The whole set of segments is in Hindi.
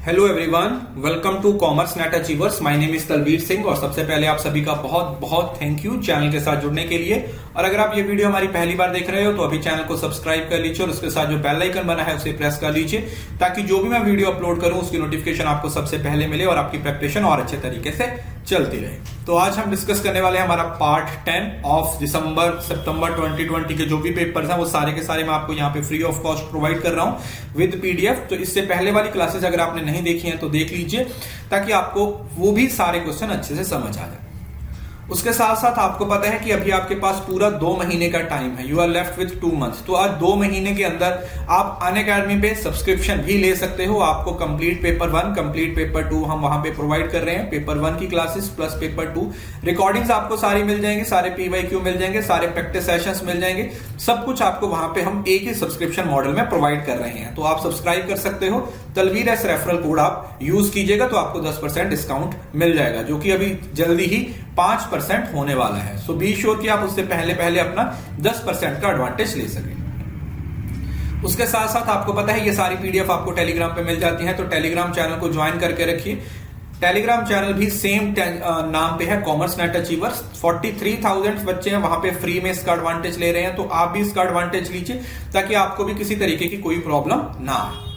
Hello everyone, welcome to commerce net achievers. My name is Talveer Singh और सबसे पहले आप सभी का बहुत बहुत थैंक यू चैनल के साथ जुड़ने के लिए। और अगर आप ये वीडियो हमारी पहली बार देख रहे हो तो अभी चैनल को सब्सक्राइब कर लीजिए और उसके साथ जो बेल आइकन बना है उसे प्रेस कर लीजिए ताकि जो भी मैं वीडियो अपलोड करूं उसकी नोटिफिकेशन आपको सबसे पहले मिले और आपकी प्रिपरेशन और अच्छे तरीके से चलती रहे। तो आज हम डिस्कस करने वाले हैं हमारा पार्ट 10 ऑफ सितंबर 2020 के जो भी पेपर्स हैं वो सारे के सारे मैं आपको यहाँ पे फ्री ऑफ कॉस्ट प्रोवाइड कर रहा हूँ विद पीडीएफ। तो इससे पहले वाली क्लासेस अगर आपने नहीं देखी हैं तो देख लीजिए ताकि आपको वो भी सारे क्वेश्चन अच्छे से समझ आ जाए। उसके साथ साथ आपको पता है कि अभी आपके पास पूरा 2 महीने का टाइम है। You are left with 2 months. तो आज 2 महीने के अंदर आप अनअकैडमी पे सब्सक्रिप्शन भी ले सकते हो। आपको कंप्लीट पेपर 1, कंप्लीट पेपर 2 हम वहां पे प्रोवाइड कर रहे हैं। पेपर 1 की क्लासेस प्लस पेपर 2 रिकॉर्डिंग्स आपको सारी मिल जाएंगी, सारे पीवाईक्यू मिल जाएंगे, सारे प्रैक्टिस सेशंस मिल जाएंगे। सब कुछ आपको वहां पे हम एक ही सब्सक्रिप्शन मॉडल में प्रोवाइड कर रहे हैं। तो आप सब्सक्राइब कर सकते हो। तलवीर एस रेफरल कोड आप यूज कीजिएगा तो आपको 10% डिस्काउंट मिल जाएगा, जो कि अभी जल्दी ही 5% होने वाला है। सो बी श्योर कि आप उससे पहले अपना 10% का एडवांटेज ले सकें। उसके साथ साथ आपको पता है ये सारी पीडीएफ आपको टेलीग्राम पे मिल जाती है, तो टेलीग्राम चैनल को ज्वाइन करके रखिए। टेलीग्राम चैनल भी सेम नाम पे है, कॉमर्स नेट अचीवर्स। 43,000 बच्चे हैं वहां पे फ्री में इसका एडवांटेज ले रहे हैं, तो आप भी इसका एडवांटेज लीजिए ताकि आपको भी किसी तरीके की कोई प्रॉब्लम ना आए।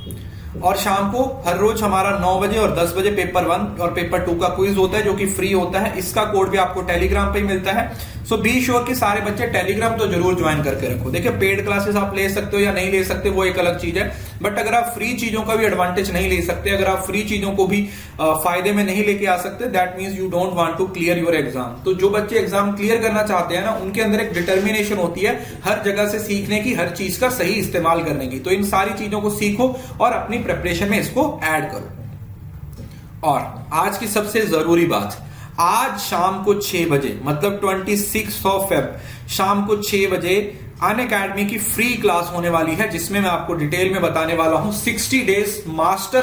और शाम को हर रोज हमारा 9 बजे और 10 बजे पेपर 1 और पेपर 2 का क्विज होता है जो कि फ्री होता है। इसका कोड भी आपको टेलीग्राम पे ही मिलता है। सो बी श्योर कि सारे बच्चे टेलीग्राम तो जरूर ज्वाइन करके रखो। देखिए पेड क्लासेस आप ले सकते हो या नहीं ले सकते वो एक अलग चीज है, बट अगर आप फ्री चीजों का भी एडवांटेज नहीं ले सकते, अगर आप फ्री चीजों को भी फायदे में नहीं लेके आ सकते, that means you don't want to clear your exam. तो जो बच्चे एग्जाम क्लियर करना चाहते हैं ना, उनके अंदर एक डिटर्मिनेशन होती है हर जगह से सीखने की, हर चीज का सही इस्तेमाल करने की। तो इन सारी चीजों को सीखो और अपनी प्रिपरेशन में इसको ऐड करो। और आज की सबसे जरूरी बात, आज शाम को 6 बजे मतलब 26 ऑफ फेब शाम को 6 बजे अनअकैडमी की फ्री क्लास होने वाली है, जिसमें मैं आपको डिटेल में बताने वाला हूं 60 डेज मास्टर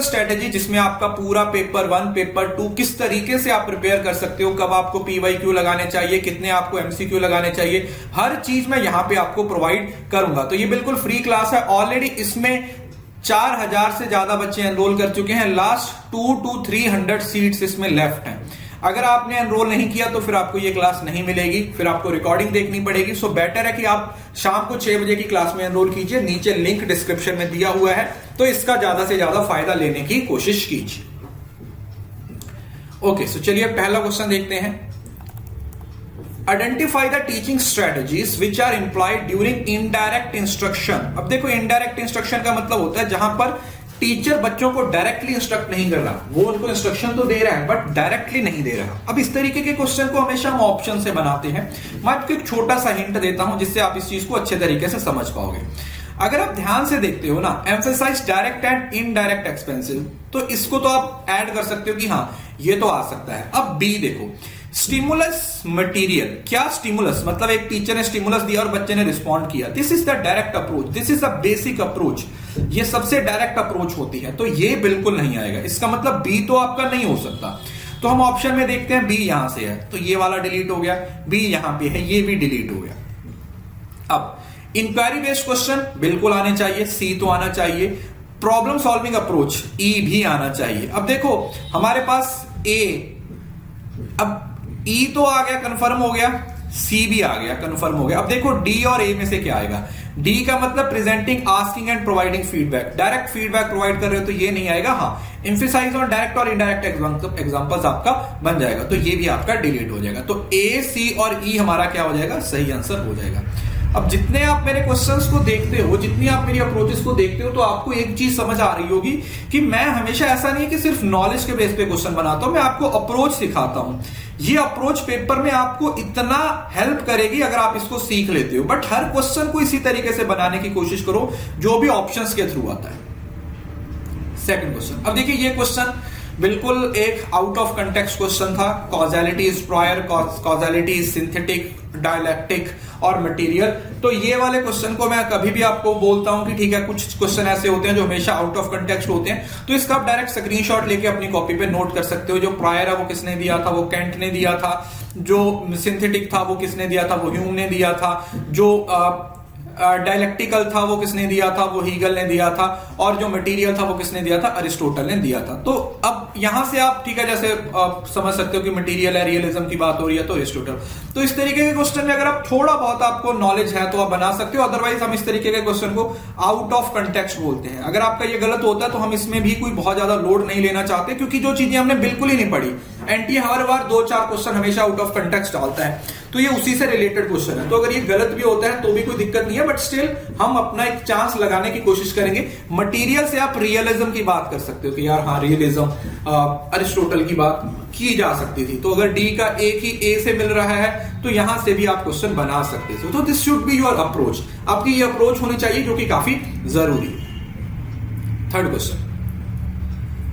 स्ट्रेटेजी, जिसमें आपका पूरा पेपर 1 पेपर 2 किस तरीके से आप प्रिपेयर कर सकते हो, कब आपको पीवाईक्यू लगाने चाहिए, कितने आपको एमसीक्यू लगाने चाहिए, हर चीज मैं यहां पे आपको प्रोवाइड करूंगा। तो ये बिल्कुल फ्री क्लास है। ऑलरेडी इसमें 4000 से ज्यादा बच्चे एनरोल कर चुके हैं। लास्ट 2 to 300 सीट्स इसमें लेफ्ट हैं। अगर आपने एनरोल नहीं किया तो फिर आपको ये क्लास नहीं मिलेगी, फिर आपको रिकॉर्डिंग देखनी पड़ेगी। सो बेटर है कि आप शाम को 6 बजे की क्लास में एनरोल कीजिए। नीचे लिंक डिस्क्रिप्शन में दिया हुआ है, तो इसका ज्यादा से ज्यादा फायदा लेने की कोशिश कीजिए। ओके, सो चलिए पहला क्वेश्चन देखते हैं। Identify the teaching strategies which are employed during indirect instruction. अब देखो इनडायरेक्ट इंस्ट्रक्शन का मतलब होता है जहां पर टीचर बच्चों को डायरेक्टली इंस्ट्रक्ट नहीं कर रहा, वो उनको इंस्ट्रक्शन तो दे रहा है बट डायरेक्टली नहीं दे रहा। अब इस तरीके के क्वेश्चन को हमेशा हम ऑप्शन से बनाते हैं। मैं आपको एक छोटा सा हिंट देता हूं जिससे आप इस चीज को अच्छे तरीके से समझ पाओगे। अगर आप ध्यान से देखते हो ना, emphasise direct and indirect expensive, तो इसको तो आप ऐड कर सकते हो कि हाँ ये तो आ सकता है। अब बी देखो, स्टिमुलस मटेरियल। क्या स्टिमुलस मतलब एक टीचर ने स्टिमुलस दिया और बच्चे ने रिस्पॉन्ड किया। This is the direct approach, this is the basic approach. ये सबसे डायरेक्ट अप्रोच होती है, तो ये बिल्कुल नहीं आएगा। इसका मतलब बी तो आपका नहीं हो सकता। तो हम ऑप्शन में देखते हैं, बी यहां से है तो ये वाला डिलीट हो गया, बी यहां पे है ये भी डिलीट हो गया। अब इंक्वायरी बेस्ड क्वेश्चन बिल्कुल आने चाहिए, सी तो आना चाहिए। प्रॉब्लम सॉल्विंग अप्रोच ई भी आना चाहिए। अब देखो हमारे पास ए, अब ई तो आ गया, कंफर्म हो गया, सी भी आ गया, कंफर्म हो गया। अब देखो डी और ए में से क्या आएगा। डी का मतलब presenting, asking and providing feedback. Direct feedback provide कर रहे हो तो ये नहीं आएगा। हाँ, एम्फेसाइज ऑन डायरेक्ट और इनडायरेक्ट एग्जांपल्स आपका बन जाएगा, तो ये भी आपका डिलीट हो जाएगा। तो ए, सी और ई हमारा क्या हो जाएगा, सही आंसर हो जाएगा। अब जितने आप मेरे क्वेश्चंस को देखते हो, जितनी आप मेरी अप्रोचेस को देखते हो, तो आपको एक चीज समझ आ रही होगी कि मैं हमेशा ऐसा नहीं है कि सिर्फ नॉलेज के बेस पे क्वेश्चन बनाता हूं, मैं आपको अप्रोच सिखाता हूं। ये अप्रोच पेपर में आपको इतना हेल्प करेगी अगर आप इसको सीख लेते हो। बट हर क्वेश्चन को इसी तरीके से बनाने की कोशिश करो जो भी ऑप्शंस के थ्रू आता है। सेकंड क्वेश्चन, अब देखिए ये क्वेश्चन बिल्कुल एक आउट ऑफ कंटेक्स्ट क्वेश्चन था। Causality is prior, causality is synthetic, dialectic और मटेरियल। तो ये वाले क्वेश्चन को मैं कभी भी आपको बोलता हूं कि ठीक है, कुछ क्वेश्चन ऐसे होते हैं जो हमेशा आउट ऑफ कंटेक्स्ट होते हैं, तो इसका आप डायरेक्ट स्क्रीनशॉट लेके अपनी कॉपी पे नोट कर सकते हो। जो प्रायर है वो किसने दिया था, वो कैंट ने दिया था। जो सिंथेटिक था वो किसने दिया था, वो ह्यूम ने दिया था। जो डायलेक्टिकल था वो किसने दिया था, वो हीगल ने दिया था, और जो मटेरियल था वो किसने दिया था, अरिस्टोटल ने दिया था। तो अब यहां से आप ठीक है, जैसे आप समझ सकते हो कि मटेरियल है, रियलिज्म की बात हो रही है तो अरिस्टोटल। तो इस तरीके के क्वेश्चन में अगर आप थोड़ा बहुत आपको नॉलेज है तो आप बना सकते हो, अदरवाइज हम इस तरीके के क्वेश्चन को आउट ऑफ कंटेक्स्ट बोलते हैं। अगर आपका ये गलत होता है तो हम इसमें भी कोई बहुत ज्यादा लोड नहीं लेना चाहते, क्योंकि जो चीजें हमने बिल्कुल ही नहीं पढ़ी, एनटीए हर बार 2-4 क्वेश्चन हमेशा आउट ऑफ कंटेक्स्ट डालता है, तो ये उसी से रिलेटेड क्वेश्चन है। तो अगर ये गलत भी होता है तो भी कोई दिक्कत नहीं है, बट स्टिल हम अपना एक चांस लगाने की कोशिश करेंगे। मटेरियल से आप रियलिज्म की बात कर सकते हो कि यार हाँ, रियलिज्म अरिस्टोटल की बात की जा सकती थी, तो अगर डी का एक ही ए से मिल रहा है तो यहां से भी आप क्वेश्चन बना सकते हो। तो this should be your approach, आपकी ये अप्रोच होनी चाहिए जो कि काफी जरूरी है। Third question,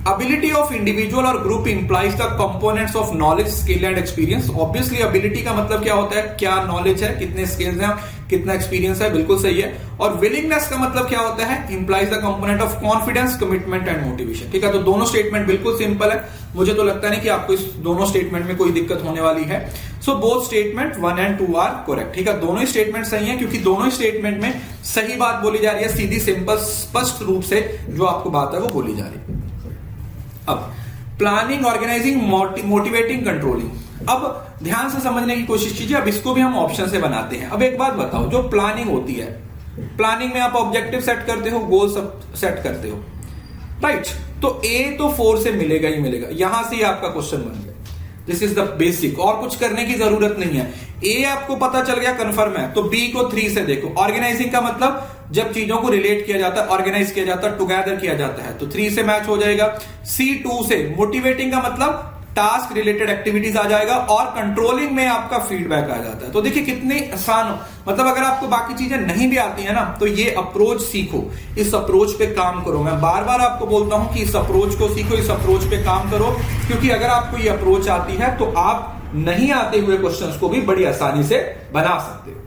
ability of individual or group implies the components of knowledge, skill and experience। obviously ability का मतलब क्या होता है, क्या नॉलेज है, कितने स्किल्स हैं, कितना एक्सपीरियंस है, बिल्कुल सही है। और विलिंगनेस का मतलब क्या होता है, implies the component of confidence, commitment and motivation। ठीक है, तो दोनों स्टेटमेंट बिल्कुल सिंपल है, मुझे तो लगता नहीं कि आपको इस दोनों स्टेटमेंट में कोई दिक्कत होने वाली है। So both statement 1 and 2 are correct. ठीक है, दोनों ही स्टेटमेंट सही है, क्योंकि दोनों ही स्टेटमेंट में सही बात बोली जा रही है, सीधी सिंपल स्पष्ट रूप से जो आपको बात है वो बोली जा रही है। अब प्लानिंग, ऑर्गेनाइजिंग, मोटिवेटिंग, कंट्रोलिंग। अब ध्यान से समझने की कोशिश कीजिए। अब इसको भी हम ऑप्शन से बनाते हैं। अब एक बात बताओ, जो प्लानिंग होती है, प्लानिंग में आप ऑब्जेक्टिव सेट करते हो, गोल सब सेट करते हो, राइट? तो ए तो 4 से मिलेगा ही मिलेगा, यहां से ही आपका क्वेश्चन बन गया। दिस इज द बेसिक, और कुछ करने की जरूरत नहीं है। ए आपको पता चल गया, कंफर्म है, तो बी को 3 से देखो। ऑर्गेनाइजिंग का मतलब जब चीजों को रिलेट किया जाता है, ऑर्गेनाइज किया जाता है, टुगेदर किया जाता है, तो 3 से मैच हो जाएगा। सी 2 से। मोटिवेटिंग का मतलब टास्क रिलेटेड एक्टिविटीज आ जाएगा, और कंट्रोलिंग में आपका फीडबैक आ जाता है। तो देखिए कितनी आसान, मतलब अगर आपको बाकी चीजें नहीं भी आती है ना, तो ये अप्रोच सीखो, इस अप्रोच पे काम करो। मैं बार बार आपको बोलता हूं कि इस अप्रोच को सीखो, इस अप्रोच पे काम करो, क्योंकि अगर आपको ये अप्रोच आती है तो आप नहीं आते हुए क्वेश्चंस को भी बड़ी आसानी से बना सकते हो।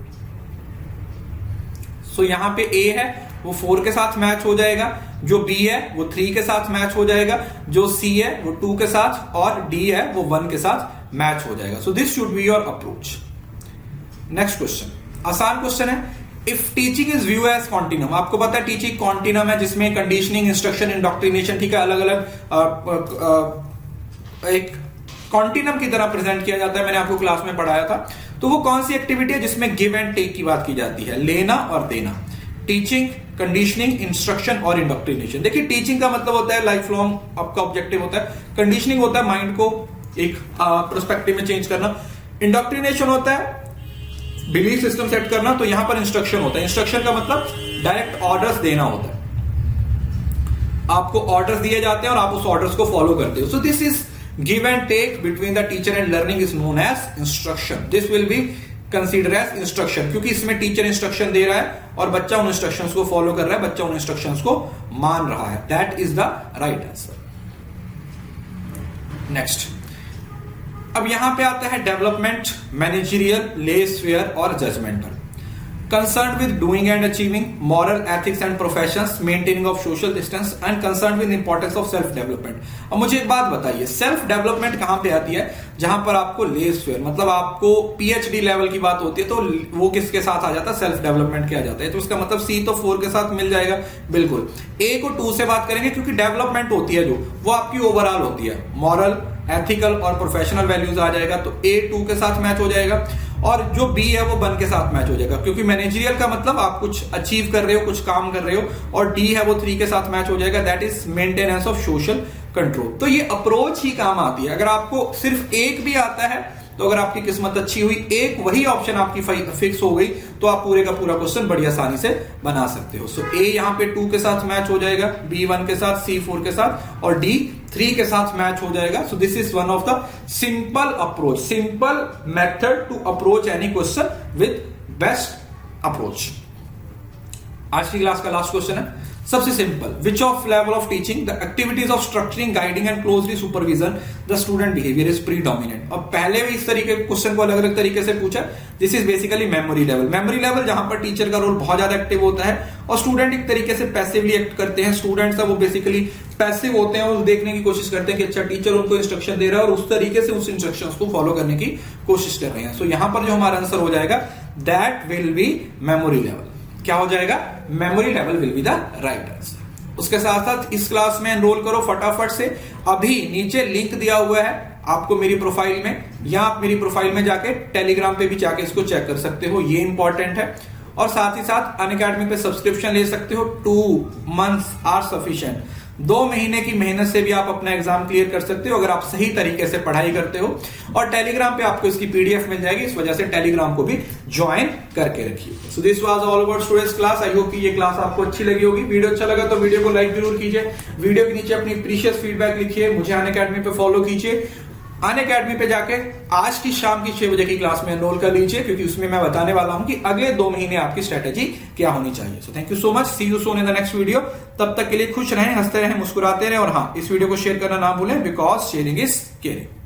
सो यहां पे ए है वो 4 के साथ मैच हो जाएगा, जो बी है वो 3 के साथ मैच हो जाएगा, जो सी है वो 2 के साथ, और डी है वो 1 के साथ मैच हो जाएगा। So this should be your approach. Next question, आसान क्वेश्चन है। If teaching is view as continuum, आपको पता है टीचिंग कॉन्टिन्यूम है, जिसमें कंडीशनिंग, इंस्ट्रक्शन, इंडोक्ट्रिनेशन, ठीक है, अलग अलग एक कॉन्टिन्यूम की तरह प्रेजेंट किया जाता है। मैंने आपको क्लास में पढ़ाया था। तो वो कौन सी एक्टिविटी है जिसमें गिव एंड टेक की बात की जाती है, लेना और देना। टीचिंग, कंडीशनिंग, इंस्ट्रक्शन और इंडोक्ट्रिनेशन। देखिए टीचिंग का मतलब होता है लाइफ लॉन्ग आपका ऑब्जेक्टिव होता है, कंडीशनिंग होता है माइंड को एक पर्सपेक्टिव में चेंज करना, इंडोक्ट्रिनेशन होता है बिलीफ सिस्टम सेट करना, तो यहां पर इंस्ट्रक्शन होता है। इंस्ट्रक्शन का मतलब डायरेक्ट ऑर्डर्स देना होता है, आपको ऑर्डर्स दिए जाते हैं और आप उस ऑर्डर्स को फॉलो करते हो। So this is give and take between the teacher and learning is known as instruction. This will be consider as instruction, क्योंकि इसमें टीचर इंस्ट्रक्शन दे रहा है और बच्चा उन इंस्ट्रक्शंस को फॉलो कर रहा है, बच्चा उन इंस्ट्रक्शंस को मान रहा है। That is the right answer. Next, अब यहां पे आता है डेवलपमेंट, मैनेजरियल, लेसफेयर और judgemental. concerned with doing and achieving, moral, ethics and professions, maintaining of social distance and concerned with importance of self development। अब मुझे एक बात बताइए, सेल्फ डेवलपमेंट कहां पे आती है? जहां पर आपको लेसफेयर, मतलब आपको पीएचडी लेवल की बात होती है, तो वो किसके साथ आ जाता है? सेल्फ डेवलपमेंट किया जाता है। तो इसका मतलब सी तो 4 के साथ मिल जाएगा, बिल्कुल। ए को 2 से बात करेंगे, क्योंकि डेवलपमेंट होती है जो वो आपकी ओवरऑल होती है, मॉरल, एथिकल और प्रोफेशनल वैल्यूज आ जाएगा, तो ए 2 के साथ मैच हो जाएगा, और जो बी है वो 1 के साथ मैच हो जाएगा, क्योंकि मैनेजरियल का मतलब आप कुछ अचीव कर रहे हो, कुछ काम कर रहे हो, और डी है वो 3 के साथ मैच हो जाएगा, that is maintenance of social control. तो ये अप्रोच ही काम आती है। अगर आपको सिर्फ एक भी आता है तो अगर आपकी किस्मत अच्छी हुई, एक वही ऑप्शन आपकी फिक्स हो गई, तो आप पूरे का पूरा क्वेश्चन बड़ी आसानी से बना सकते हो। सो ए यहां पे 2 के साथ मैच हो जाएगा, बी 1 के साथ, सी 4 के साथ, और डी 3 के साथ मैच हो जाएगा। So this is one of the simple approach, simple method to approach any question with best approach. आज की क्लास का लास्ट क्वेश्चन है, सबसे सिंपल। Which of level of teaching the activities of structuring, guiding and closely supervision the student behaviour is predominant. अब पहले भी इस तरीके के क्वेश्चन को अलग अलग तरीके से पूछा। This is basically memory level. Memory level जहां पर टीचर का रोल बहुत ज्यादा एक्टिव होता है और स्टूडेंट एक तरीके से पैसिवली एक्ट करते हैं। स्टूडेंट्स है वो बेसिकली पैसिव होते हैं और देखने की कोशिश करते हैं कि अच्छा टीचर उनको इंस्ट्रक्शन दे रहा है और उस तरीके से उस इंस्ट्रक्शंस को फॉलो करने की कोशिश कर रहे हैं। सो यहां पर जो हमारा आंसर हो जाएगा that will be memory level. क्या हो जाएगा, memory level will be the right answer. उसके साथ साथ इस क्लास में एनरोल करो फटाफट से। अभी नीचे लिंक दिया हुआ है आपको मेरी प्रोफाइल में, या आप मेरी प्रोफाइल में जाके टेलीग्राम पे भी जाके इसको चेक कर सकते हो, ये इंपॉर्टेंट है। और साथ ही साथ अनअकैडमी पे सब्सक्रिप्शन ले सकते हो, 2 months आर सफिशिएंट। 2 महीने की मेहनत से भी आप अपना एग्जाम क्लियर कर सकते हो अगर आप सही तरीके से पढ़ाई करते हो। और टेलीग्राम पे आपको इसकी पीडीएफ मिल जाएगी, इस वजह से टेलीग्राम को भी ज्वाइन करके रखिए। So this was all about today's class. I hope कि ये क्लास आपको अच्छी लगी होगी। वीडियो अच्छा लगा तो वीडियो को लाइक जरूर कीजिए, वीडियो के नीचे अपनी प्रीशियस फीडबैक लिखिए, मुझे अनअकैडमी पे फॉलो कीजिए। अनअकैडमी पे जाके आज की शाम की 6 बजे की क्लास में एनरोल कर लीजिए, क्योंकि उसमें मैं बताने वाला हूं कि अगले 2 महीने आपकी स्ट्रेटेजी क्या होनी चाहिए। So thank you so much, see you soon in the next video. तब तक के लिए खुश रहें, हंसते रहें, मुस्कुराते रहें, और हाँ, इस वीडियो को शेयर करना ना भूलें, बिकॉज शेयरिंग इज केयरिंग।